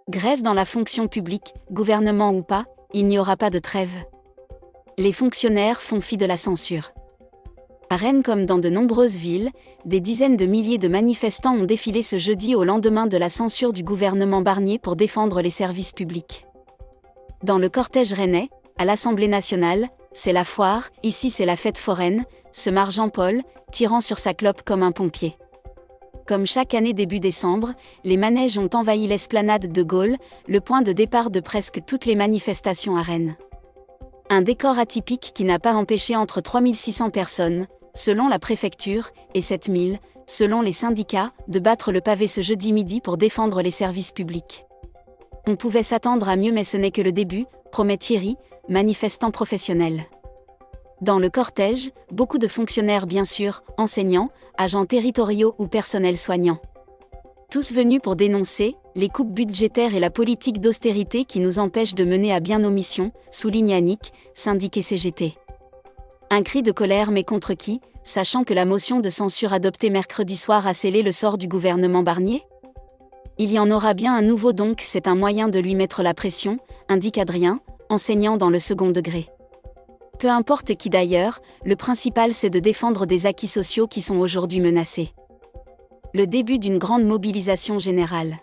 Grève dans la fonction publique, gouvernement ou pas, il n'y aura pas de trêve. Les fonctionnaires font fi de la censure. À Rennes comme dans de nombreuses villes, des dizaines de milliers de manifestants ont défilé ce jeudi au lendemain de la censure du gouvernement Barnier pour défendre les services publics. Dans le cortège rennais, à l'Assemblée nationale, c'est la foire, ici c'est la fête foraine, se marre Jean-Paul, tirant sur sa clope comme un pompier. Comme chaque année début décembre, les manèges ont envahi l'esplanade de Gaulle, le point de départ de presque toutes les manifestations à Rennes. Un décor atypique qui n'a pas empêché entre 3600 personnes, selon la préfecture, et 7000, selon les syndicats, de battre le pavé ce jeudi midi pour défendre les services publics. On pouvait s'attendre à mieux mais ce n'est que le début, promet Thierry, manifestant professionnel. Dans le cortège, beaucoup de fonctionnaires bien sûr, enseignants, agents territoriaux ou personnels soignants. Tous venus pour dénoncer les coupes budgétaires et la politique d'austérité qui nous empêchent de mener à bien nos missions, souligne Annick, syndic et CGT. Un cri de colère mais contre qui, sachant que la motion de censure adoptée mercredi soir a scellé le sort du gouvernement Barnier ? Il y en aura bien un nouveau donc c'est un moyen de lui mettre la pression, indique Adrien, enseignant dans le second degré. Peu importe qui d'ailleurs, le principal c'est de défendre des acquis sociaux qui sont aujourd'hui menacés. Le début d'une grande mobilisation générale.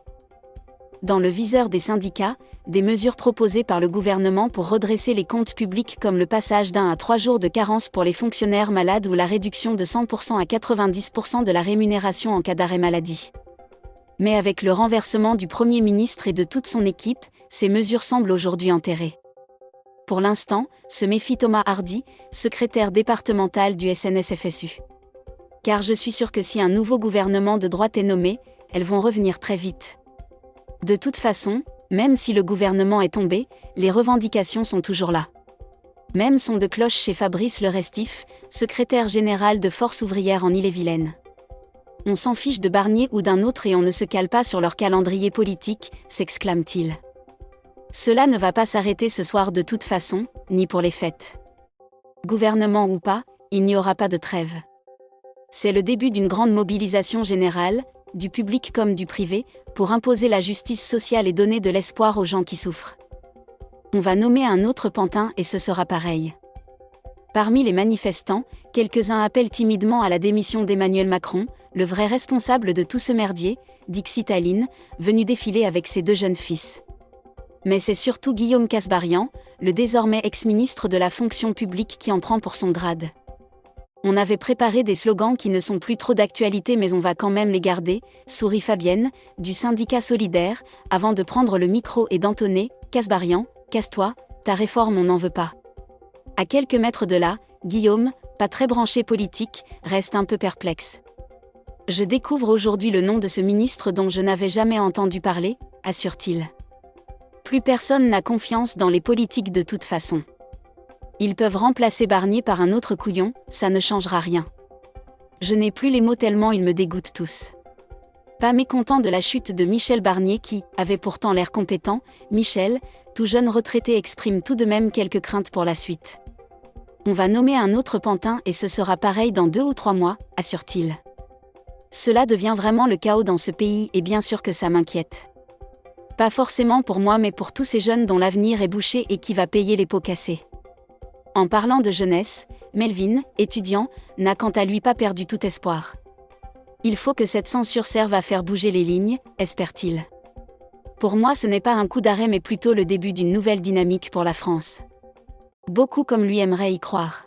Dans le viseur des syndicats, des mesures proposées par le gouvernement pour redresser les comptes publics comme le passage d'1 à 3 jours de carence pour les fonctionnaires malades ou la réduction de 100% à 90% de la rémunération en cas d'arrêt maladie. Mais avec le renversement du Premier ministre et de toute son équipe, ces mesures semblent aujourd'hui enterrées. Pour l'instant, se méfie Thomas Hardy, secrétaire départemental du SNS-FSU. Car je suis sûr que si un nouveau gouvernement de droite est nommé, elles vont revenir très vite. De toute façon, même si le gouvernement est tombé, les revendications sont toujours là. Même son de cloche chez Fabrice Le Restif, secrétaire général de Force ouvrière en Ille-et-Vilaine. On s'en fiche de Barnier ou d'un autre et on ne se cale pas sur leur calendrier politique, s'exclame-t-il. Cela ne va pas s'arrêter ce soir de toute façon, ni pour les fêtes. Gouvernement ou pas, il n'y aura pas de trêve. C'est le début d'une grande mobilisation générale, du public comme du privé, pour imposer la justice sociale et donner de l'espoir aux gens qui souffrent. On va nommer un autre pantin et ce sera pareil. Parmi les manifestants, quelques-uns appellent timidement à la démission d'Emmanuel Macron, le vrai responsable de tout ce merdier, dixit Aline, venu défiler avec ses 2 jeunes fils. Mais c'est surtout Guillaume Kasbarian, le désormais ex-ministre de la fonction publique qui en prend pour son grade. On avait préparé des slogans qui ne sont plus trop d'actualité mais on va quand même les garder, sourit Fabienne, du syndicat solidaire, avant de prendre le micro et d'entonner « Kasbarian, casse-toi, ta réforme on n'en veut pas ». À quelques mètres de là, Guillaume, pas très branché politique, reste un peu perplexe. Je découvre aujourd'hui le nom de ce ministre dont je n'avais jamais entendu parler, assure-t-il. Plus personne n'a confiance dans les politiques de toute façon. Ils peuvent remplacer Barnier par un autre couillon, ça ne changera rien. Je n'ai plus les mots tellement ils me dégoûtent tous. Pas mécontent de la chute de Michel Barnier qui avait pourtant l'air compétent, Michel, tout jeune retraité exprime tout de même quelques craintes pour la suite. On va nommer un autre pantin et ce sera pareil dans 2 ou 3 mois, assure-t-il. Cela devient vraiment le chaos dans ce pays et bien sûr que ça m'inquiète. Pas forcément pour moi mais pour tous ces jeunes dont l'avenir est bouché et qui va payer les pots cassés. En parlant de jeunesse, Melvin, étudiant, n'a quant à lui pas perdu tout espoir. Il faut que cette censure serve à faire bouger les lignes, espère-t-il. Pour moi ce n'est pas un coup d'arrêt mais plutôt le début d'une nouvelle dynamique pour la France. Beaucoup comme lui aimeraient y croire.